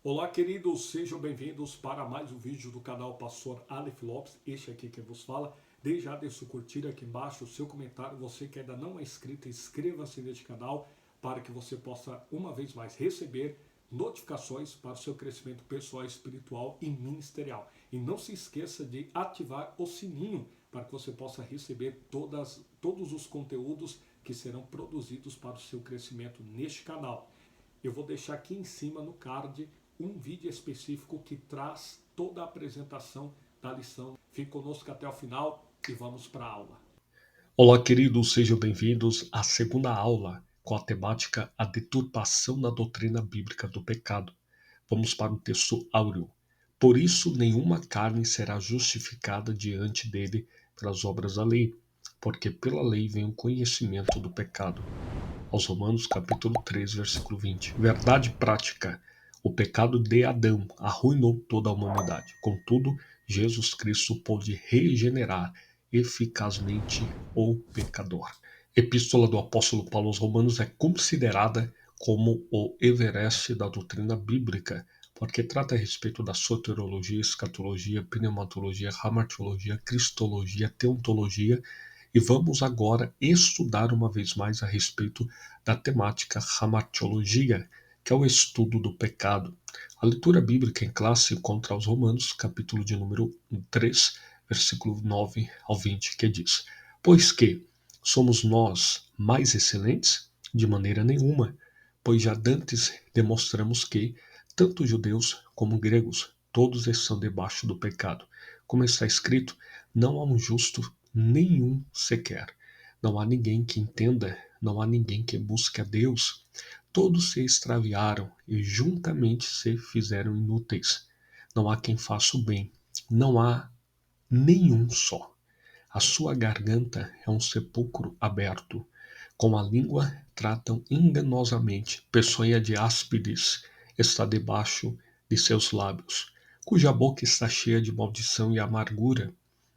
Olá, queridos, sejam bem-vindos para mais um vídeo do canal Pastor Aleph Lopes. Este aqui que vos fala. Desde já deixe o curtir aqui embaixo, o seu comentário. Você que ainda não é inscrito, inscreva-se neste canal para que você possa, uma vez mais, receber notificações para o seu crescimento pessoal, espiritual e ministerial. E não se esqueça de ativar o sininho para que você possa receber todos os conteúdos que serão produzidos para o seu crescimento neste canal. Eu vou deixar aqui em cima no card um vídeo específico que traz toda a apresentação da lição. Fique conosco até o final e vamos para a aula. Olá, queridos, sejam bem-vindos à segunda aula com a temática A Deturpação da Doutrina Bíblica do Pecado. Vamos para o texto áureo. Por isso, nenhuma carne será justificada diante dele pelas obras da lei, porque pela lei vem o conhecimento do pecado. Aos Romanos, capítulo 3, versículo 20. Verdade prática. O pecado de Adão arruinou toda a humanidade. Contudo, Jesus Cristo pôde regenerar eficazmente o pecador. Epístola do apóstolo Paulo aos Romanos é considerada como o Everest da doutrina bíblica, porque trata a respeito da soteriologia, escatologia, pneumatologia, hamartiologia, cristologia, teontologia. E vamos agora estudar uma vez mais a respeito da temática hamartiologia, que é o estudo do pecado. A leitura bíblica em classe encontra aos Romanos, capítulo de número 3, versículo 9 ao 20, que diz: Pois que somos nós mais excelentes? De maneira nenhuma, pois já dantes demonstramos que, tanto judeus como gregos, todos estão debaixo do pecado. Como está escrito, não há um justo nenhum sequer. Não há ninguém que entenda, não há ninguém que busque a Deus. Todos se extraviaram e juntamente se fizeram inúteis. Não há quem faça o bem, não há nenhum só. A sua garganta é um sepulcro aberto. Com a língua tratam enganosamente. Peçonha de áspides está debaixo de seus lábios, cuja boca está cheia de maldição e amargura.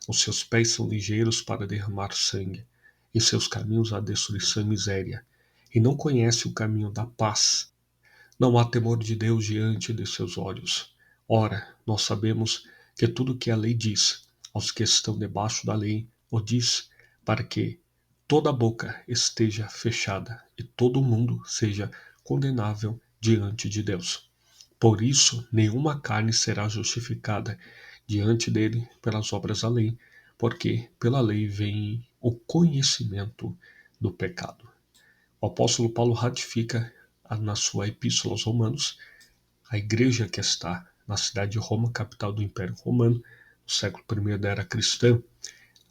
Os seus pés são ligeiros para derramar sangue. Em seus caminhos há destruição e miséria. E não conhece o caminho da paz. Não há temor de Deus diante de seus olhos. Ora, nós sabemos que tudo o que a lei diz aos que estão debaixo da lei, o diz para que toda a boca esteja fechada e todo mundo seja condenável diante de Deus. Por isso, nenhuma carne será justificada diante dele pelas obras da lei, porque pela lei vem o conhecimento do pecado. O apóstolo Paulo ratifica na sua epístola aos Romanos, a igreja que está na cidade de Roma, capital do Império Romano, no século I da era cristã.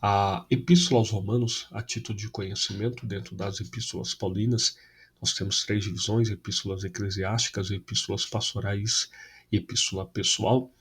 A epístola aos Romanos, a título de conhecimento, dentro das epístolas paulinas, nós temos três divisões: epístolas eclesiásticas, epístolas pastorais e epístola pessoal.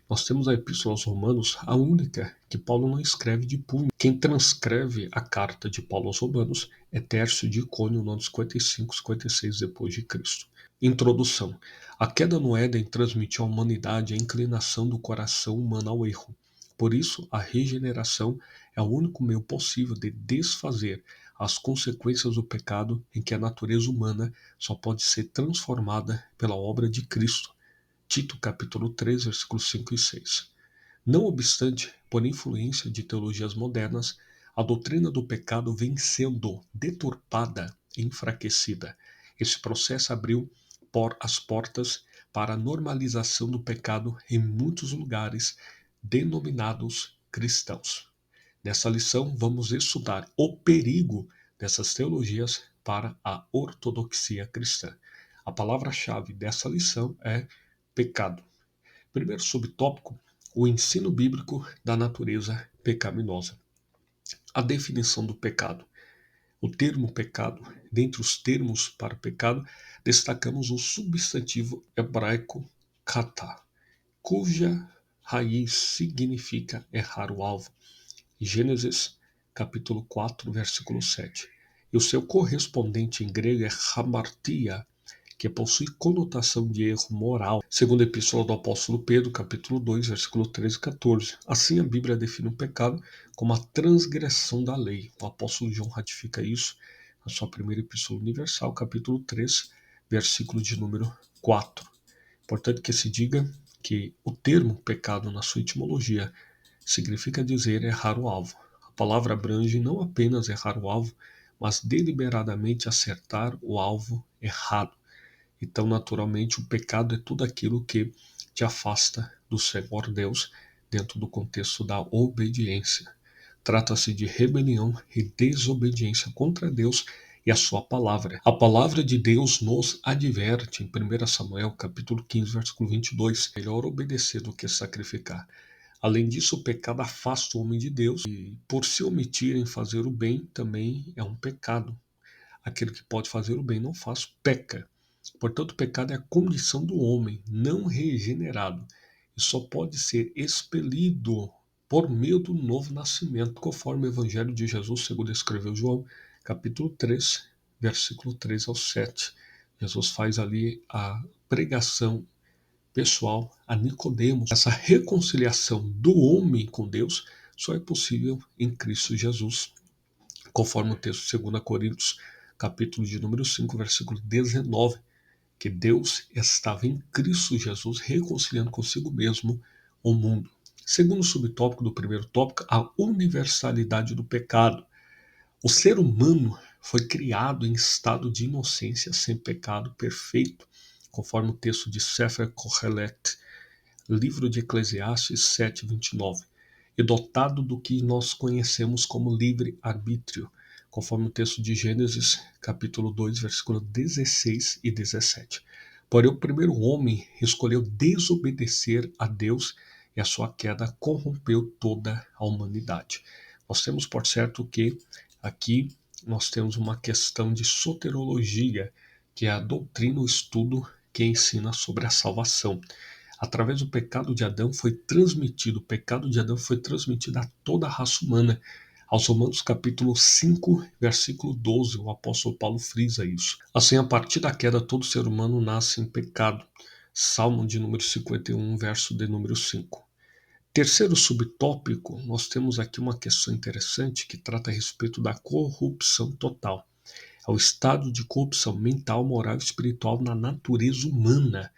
Nós temos a epístola aos Romanos, a única que Paulo não escreve de punho. Quem transcreve a carta de Paulo aos Romanos é Tércio de Icônio, no ano 55-56 depois de Cristo. Introdução. A queda no Éden transmitiu à humanidade a inclinação do coração humano ao erro. Por isso, a regeneração é o único meio possível de desfazer as consequências do pecado, em que a natureza humana só pode ser transformada pela obra de Cristo. Tito capítulo 3, versículos 5 e 6. Não obstante, por influência de teologias modernas, a doutrina do pecado vem sendo deturpada e enfraquecida. Esse processo abriu as portas para a normalização do pecado em muitos lugares denominados cristãos. Nessa lição, vamos estudar o perigo dessas teologias para a ortodoxia cristã. A palavra-chave dessa lição é pecado. Primeiro subtópico: o ensino bíblico da natureza pecaminosa. A definição do pecado. O termo pecado, dentre os termos para o pecado, destacamos o substantivo hebraico kata, cuja raiz significa errar o alvo. Gênesis capítulo 4, versículo 7. E o seu correspondente em grego é hamartia, que possui conotação de erro moral, segundo a epístola do apóstolo Pedro, capítulo 2, versículo 13 e 14. Assim, a Bíblia define o pecado como a transgressão da lei. O apóstolo João ratifica isso na sua primeira epístola universal, capítulo 3, versículo de número 4. Importante que se diga que o termo pecado na sua etimologia significa dizer errar o alvo. A palavra abrange não apenas errar o alvo, mas deliberadamente acertar o alvo errado. Então, naturalmente, o pecado é tudo aquilo que te afasta do Senhor Deus dentro do contexto da obediência. Trata-se de rebelião e desobediência contra Deus e a sua palavra. A palavra de Deus nos adverte em 1 Samuel capítulo 15, versículo 22. Melhor obedecer do que sacrificar. Além disso, o pecado afasta o homem de Deus e, por se omitir em fazer o bem, também é um pecado. Aquele que pode fazer o bem não faz, peca. Portanto, o pecado é a condição do homem não regenerado e só pode ser expelido por meio do novo nascimento, conforme o Evangelho de Jesus, segundo escreveu João, capítulo 3, versículo 3 ao 7. Jesus faz ali a pregação pessoal a Nicodemos. Essa reconciliação do homem com Deus só é possível em Cristo Jesus, conforme o texto de 2 Coríntios, capítulo de número 5, versículo 19, que Deus estava em Cristo Jesus reconciliando consigo mesmo o mundo. Segundo subtópico do primeiro tópico, a universalidade do pecado. O ser humano foi criado em estado de inocência, sem pecado, perfeito, conforme o texto de Sefer Kohelet, livro de Eclesiastes 7:29, e dotado do que nós conhecemos como livre-arbítrio, conforme o texto de Gênesis, capítulo 2, versículo 16 e 17. Porém, o primeiro homem escolheu desobedecer a Deus e a sua queda corrompeu toda a humanidade. Nós temos por certo que aqui nós temos uma questão de soterologia, que é a doutrina, o estudo que ensina sobre a salvação. Através do pecado de Adão o pecado de Adão foi transmitido a toda a raça humana. Aos Romanos capítulo 5, versículo 12, o apóstolo Paulo frisa isso. Assim, a partir da queda, todo ser humano nasce em pecado. Salmo de número 51, verso de número 5. Terceiro subtópico, nós temos aqui uma questão interessante que trata a respeito da corrupção total. É o estado de corrupção mental, moral e espiritual na natureza humana.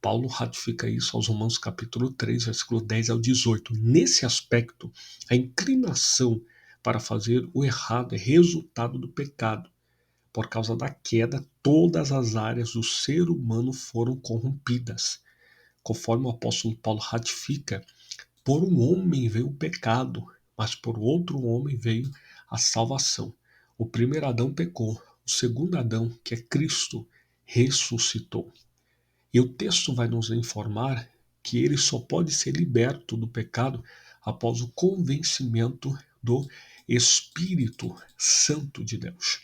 Paulo ratifica isso aos Romanos capítulo 3, versículo 10 ao 18. Nesse aspecto, a inclinação para fazer o errado é resultado do pecado. Por causa da queda, todas as áreas do ser humano foram corrompidas. Conforme o apóstolo Paulo ratifica, por um homem veio o pecado, mas por outro homem veio a salvação. O primeiro Adão pecou, o segundo Adão, que é Cristo, ressuscitou. E o texto vai nos informar que ele só pode ser liberto do pecado após o convencimento do Espírito Santo de Deus.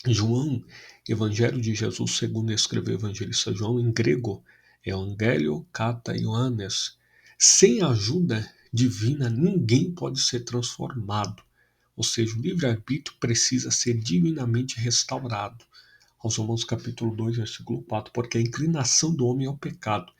João, Evangelho de Jesus, segundo escreveu o evangelista João, em grego, é Evangelho kata Ioannes. Sem a ajuda divina, ninguém pode ser transformado. Ou seja, o livre-arbítrio precisa ser divinamente restaurado. Aos Romanos capítulo 2, versículo 4, porque a inclinação do homem é o pecado.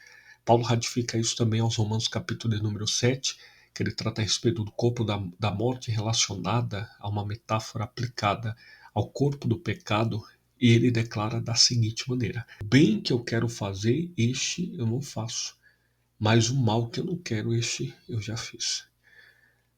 Paulo ratifica isso também aos Romanos capítulo de número 7, que ele trata a respeito do corpo da morte relacionada a uma metáfora aplicada ao corpo do pecado, e ele declara da seguinte maneira: o bem que eu quero fazer, este eu não faço, mas o mal que eu não quero, este eu já fiz.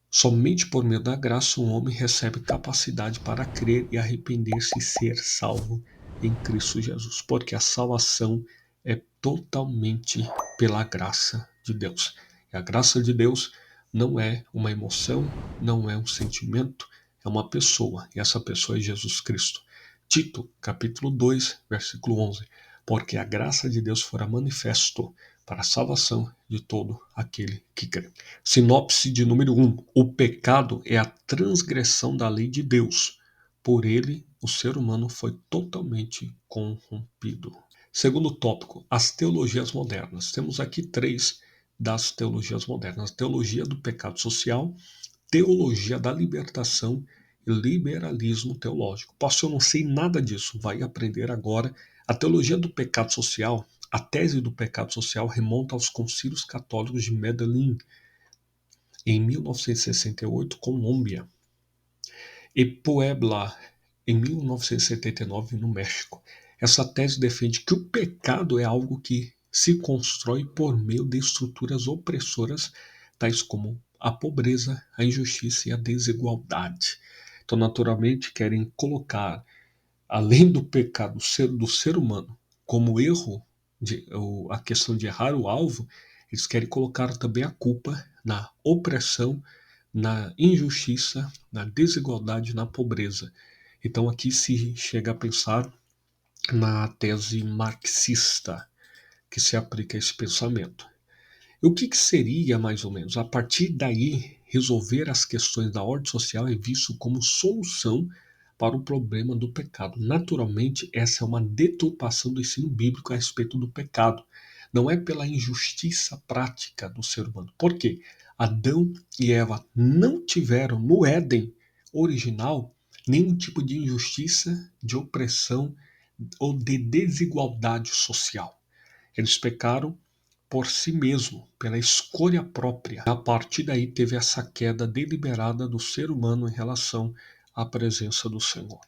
Somente por meio da graça o homem recebe capacidade para crer e arrepender-se e ser salvo em Cristo Jesus, porque a salvação é totalmente pela graça de Deus. E a graça de Deus não é uma emoção, não é um sentimento, é uma pessoa, e essa pessoa é Jesus Cristo. Tito, capítulo 2, versículo 11. Porque a graça de Deus fora manifesto para a salvação de todo aquele que crê. Sinopse de número 1. O pecado é a transgressão da lei de Deus. Por ele, o ser humano foi totalmente corrompido. Segundo tópico, as teologias modernas. Temos aqui três das teologias modernas: teologia do pecado social, teologia da libertação e liberalismo teológico. Pastor, eu não sei nada disso. Vai aprender agora. A teologia do pecado social, a tese do pecado social remonta aos concílios católicos de Medellín, em 1968, Colômbia, e Puebla, em 1979, no México. Essa tese defende que o pecado é algo que se constrói por meio de estruturas opressoras, tais como a pobreza, a injustiça e a desigualdade. Então, naturalmente, querem colocar, além do pecado do ser humano, como erro, a questão de errar o alvo, eles querem colocar também a culpa na opressão, na injustiça, na desigualdade, na pobreza. Então, aqui se chega a pensar na tese marxista que se aplica a esse pensamento. E o que seria, mais ou menos? A partir daí, resolver as questões da ordem social é visto como solução para o problema do pecado. Naturalmente, essa é uma deturpação do ensino bíblico a respeito do pecado. Não é pela injustiça prática do ser humano. Por quê? Adão e Eva não tiveram no Éden original nenhum tipo de injustiça, de opressão ou de desigualdade social. Eles pecaram por si mesmo, pela escolha própria. A partir daí teve essa queda deliberada do ser humano em relação à presença do Senhor.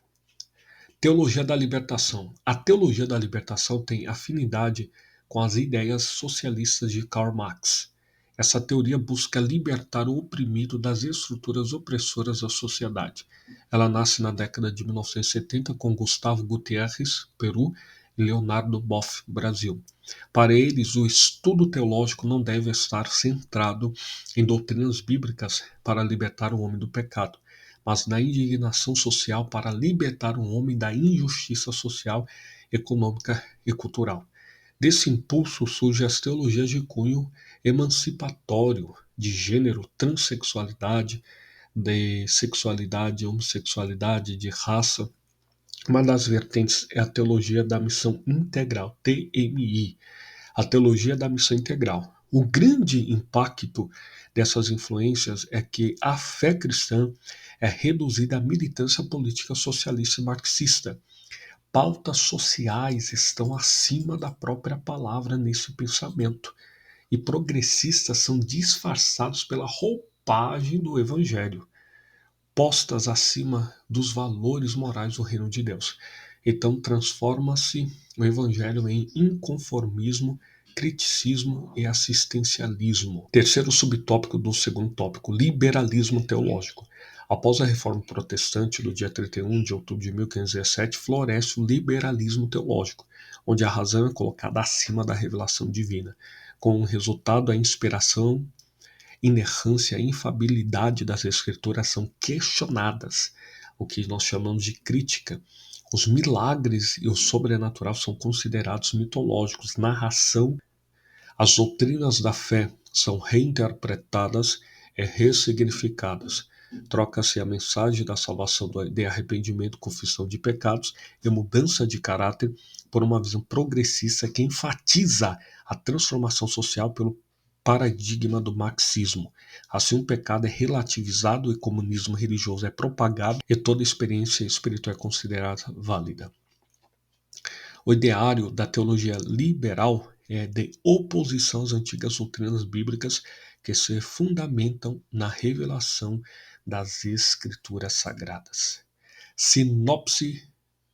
Teologia da libertação. A teologia da libertação tem afinidade com as ideias socialistas de Karl Marx. Essa teoria busca libertar o oprimido das estruturas opressoras da sociedade. Ela nasce na década de 1970 com Gustavo Gutierrez, Peru, e Leonardo Boff, Brasil. Para eles, o estudo teológico não deve estar centrado em doutrinas bíblicas para libertar o homem do pecado, mas na indignação social para libertar o homem da injustiça social, econômica e cultural. Desse impulso surgem as teologias de cunho emancipatório, de gênero, transexualidade, de sexualidade, homossexualidade, de raça. Uma das vertentes é a teologia da missão integral, TMI, a teologia da missão integral. O grande impacto dessas influências é que a fé cristã é reduzida à militância política socialista e marxista. Pautas sociais estão acima da própria palavra nesse pensamento, e progressistas são disfarçados pela roupagem do evangelho, postas acima dos valores morais do reino de Deus. Então transforma-se o evangelho em inconformismo, criticismo e assistencialismo. Terceiro subtópico do segundo tópico, liberalismo teológico. Após a reforma protestante do dia 31 de outubro de 1517, floresce o liberalismo teológico, onde a razão é colocada acima da revelação divina, com o resultado a inspiração, inerrância e infabilidade das escrituras são questionadas, o que nós chamamos de crítica. Os milagres e o sobrenatural são considerados mitológicos, narração. As doutrinas da fé são reinterpretadas e ressignificadas. Troca-se a mensagem da salvação de arrependimento, confissão de pecados e mudança de caráter por uma visão progressista que enfatiza a transformação social pelo paradigma do marxismo. Assim, o pecado é relativizado, o comunismo religioso é propagado e toda experiência espiritual é considerada válida. O ideário da teologia liberal é de oposição às antigas doutrinas bíblicas que se fundamentam na revelação das Escrituras Sagradas. Sinopse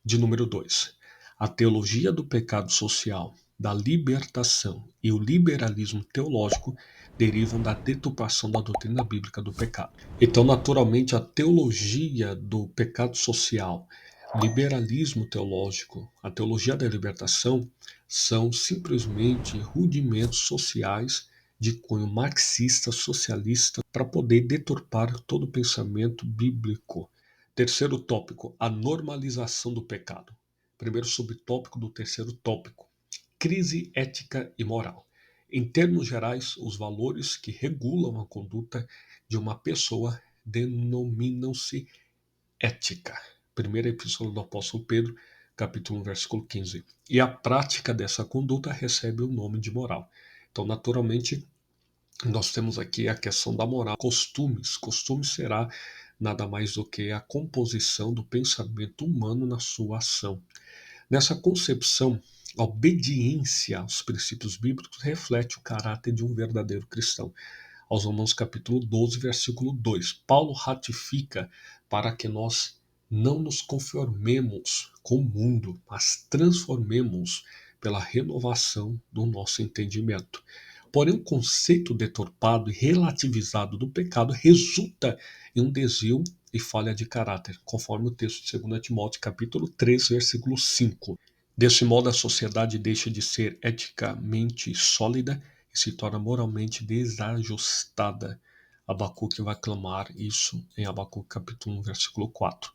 de número 2. A teologia do pecado social, da libertação e o liberalismo teológico derivam da deturpação da doutrina bíblica do pecado. Então, naturalmente, a teologia do pecado social, liberalismo teológico, a teologia da libertação são simplesmente rudimentos sociais de cunho marxista, socialista, para poder deturpar todo o pensamento bíblico. Terceiro tópico, a normalização do pecado. Primeiro subtópico do terceiro tópico, crise ética e moral. Em termos gerais, os valores que regulam a conduta de uma pessoa denominam-se ética. Primeira epístola do apóstolo Pedro, capítulo 1, versículo 15. E a prática dessa conduta recebe o nome de moral. Então, naturalmente, nós temos aqui a questão da moral. Costumes. Costume será nada mais do que a composição do pensamento humano na sua ação. Nessa concepção, a obediência aos princípios bíblicos reflete o caráter de um verdadeiro cristão. Aos Romanos capítulo 12, versículo 2, Paulo ratifica para que nós não nos conformemos com o mundo, mas transformemos pela renovação do nosso entendimento. Porém, o conceito deturpado e relativizado do pecado resulta em um desvio e falha de caráter, conforme o texto de 2 Timóteo capítulo 3, versículo 5. Desse modo, a sociedade deixa de ser eticamente sólida e se torna moralmente desajustada. Abacuque vai clamar isso em Abacuque capítulo 1, versículo 4.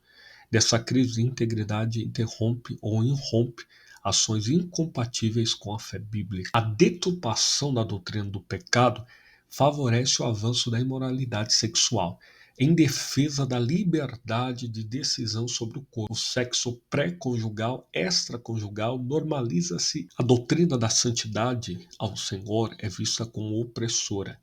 Dessa crise de integridade interrompe ou irrompe ações incompatíveis com a fé bíblica. A deturpação da doutrina do pecado favorece o avanço da imoralidade sexual, em defesa da liberdade de decisão sobre o corpo. O sexo pré-conjugal, extraconjugal, normaliza-se. A doutrina da santidade ao Senhor é vista como opressora.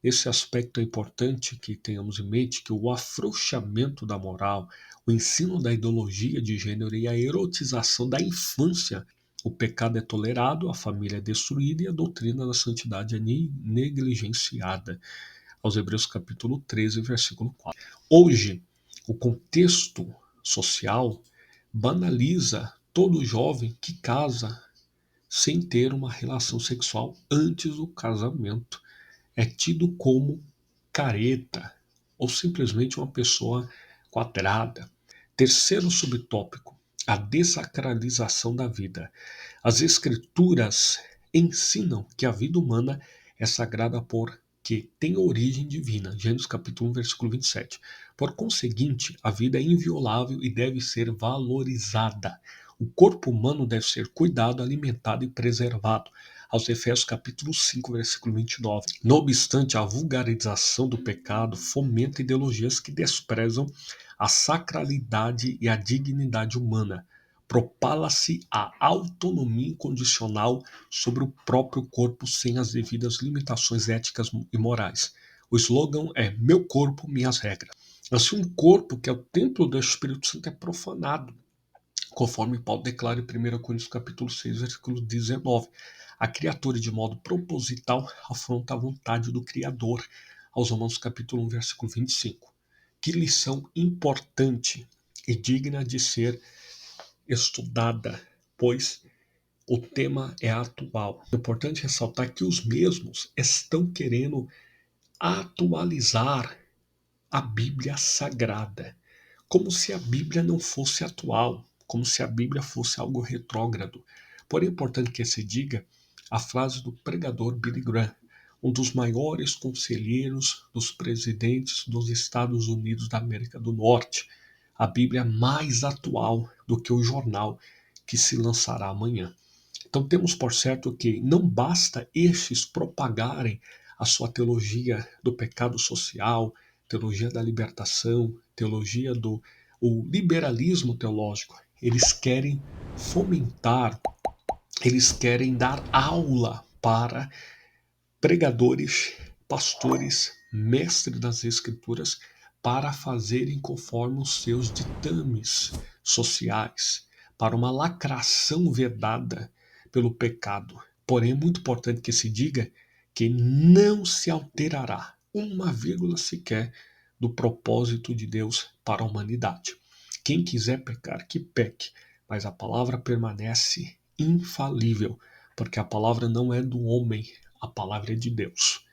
Esse aspecto é importante que tenhamos em mente que o afrouxamento da moral, o ensino da ideologia de gênero e a erotização da infância, o pecado é tolerado, a família é destruída e a doutrina da santidade é negligenciada. Aos Hebreus capítulo 13, versículo 4. Hoje, o contexto social banaliza todo jovem que casa sem ter uma relação sexual antes do casamento. É tido como careta ou simplesmente uma pessoa quadrada. Terceiro subtópico, a desacralização da vida. As escrituras ensinam que a vida humana é sagrada porque tem origem divina. Gênesis capítulo 1, versículo 27. Por conseguinte, a vida é inviolável e deve ser valorizada. O corpo humano deve ser cuidado, alimentado e preservado. Aos Efésios capítulo 5, versículo 29. Não obstante, a vulgarização do pecado fomenta ideologias que desprezam a sacralidade e a dignidade humana. Propala-se a autonomia incondicional sobre o próprio corpo sem as devidas limitações éticas e morais. O slogan é meu corpo, minhas regras. Assim, um corpo que é o templo do Espírito Santo é profanado, conforme Paulo declara em 1 Coríntios capítulo 6, versículo 19. A criatura, de modo proposital, afronta a vontade do Criador, aos Romanos capítulo 1, versículo 25. Que lição importante e digna de ser estudada, pois o tema é atual. É importante ressaltar que os mesmos estão querendo atualizar a Bíblia Sagrada, como se a Bíblia não fosse atual, como se a Bíblia fosse algo retrógrado. Porém, é importante que se diga a frase do pregador Billy Graham, um dos maiores conselheiros dos presidentes dos Estados Unidos da América do Norte. A Bíblia é mais atual do que o jornal que se lançará amanhã. Então temos por certo que não basta estes propagarem a sua teologia do pecado social, teologia da libertação, teologia do o liberalismo teológico. Eles querem fomentar, eles querem dar aula para pregadores, pastores, mestres das escrituras para fazerem conforme os seus ditames sociais, para uma lacração vedada pelo pecado. Porém, é muito importante que se diga que não se alterará uma vírgula sequer do propósito de Deus para a humanidade. Quem quiser pecar, que peque, mas a palavra permanece infalível, porque a palavra não é do homem, a palavra é de Deus.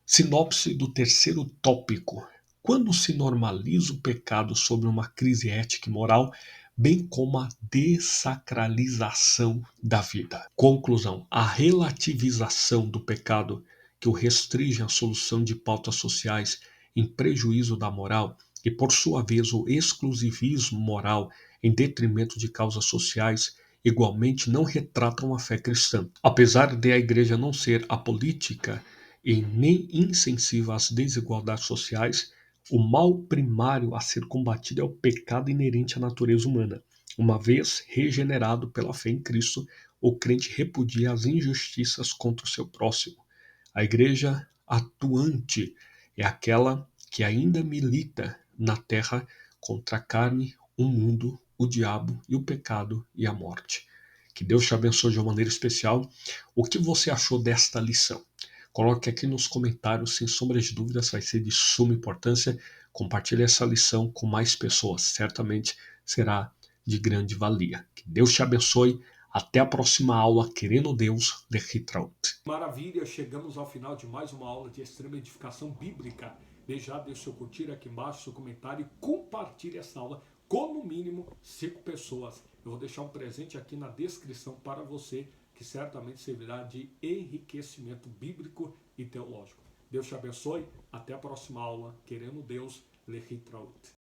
Sinopse do terceiro tópico. Quando se normaliza o pecado sobre uma crise ética e moral, bem como a dessacralização da vida. Conclusão. A relativização do pecado que o restringe à solução de pautas sociais em prejuízo da moral e, por sua vez, o exclusivismo moral em detrimento de causas sociais igualmente não retratam a fé cristã. Apesar de a igreja não ser apolítica e nem insensível às desigualdades sociais, o mal primário a ser combatido é o pecado inerente à natureza humana. Uma vez regenerado pela fé em Cristo, o crente repudia as injustiças contra o seu próximo. A igreja atuante é aquela que ainda milita na terra contra a carne, o mundo, o diabo e o pecado e a morte. Que Deus te abençoe de uma maneira especial. O que você achou desta lição? Coloque aqui nos comentários, sem sombra de dúvidas, vai ser de suma importância. Compartilhe essa lição com mais pessoas, certamente será de grande valia. Que Deus te abençoe. Até a próxima aula, querendo Deus, Lehitraut. Maravilha, chegamos ao final de mais uma aula de extrema edificação bíblica. Desde já deixe seu curtir aqui embaixo, seu comentário e compartilhe essa aula com no mínimo 5 pessoas. Eu vou deixar um presente aqui na descrição para você, que certamente servirá de enriquecimento bíblico e teológico. Deus te abençoe, até a próxima aula, querendo Deus, Lehitraut.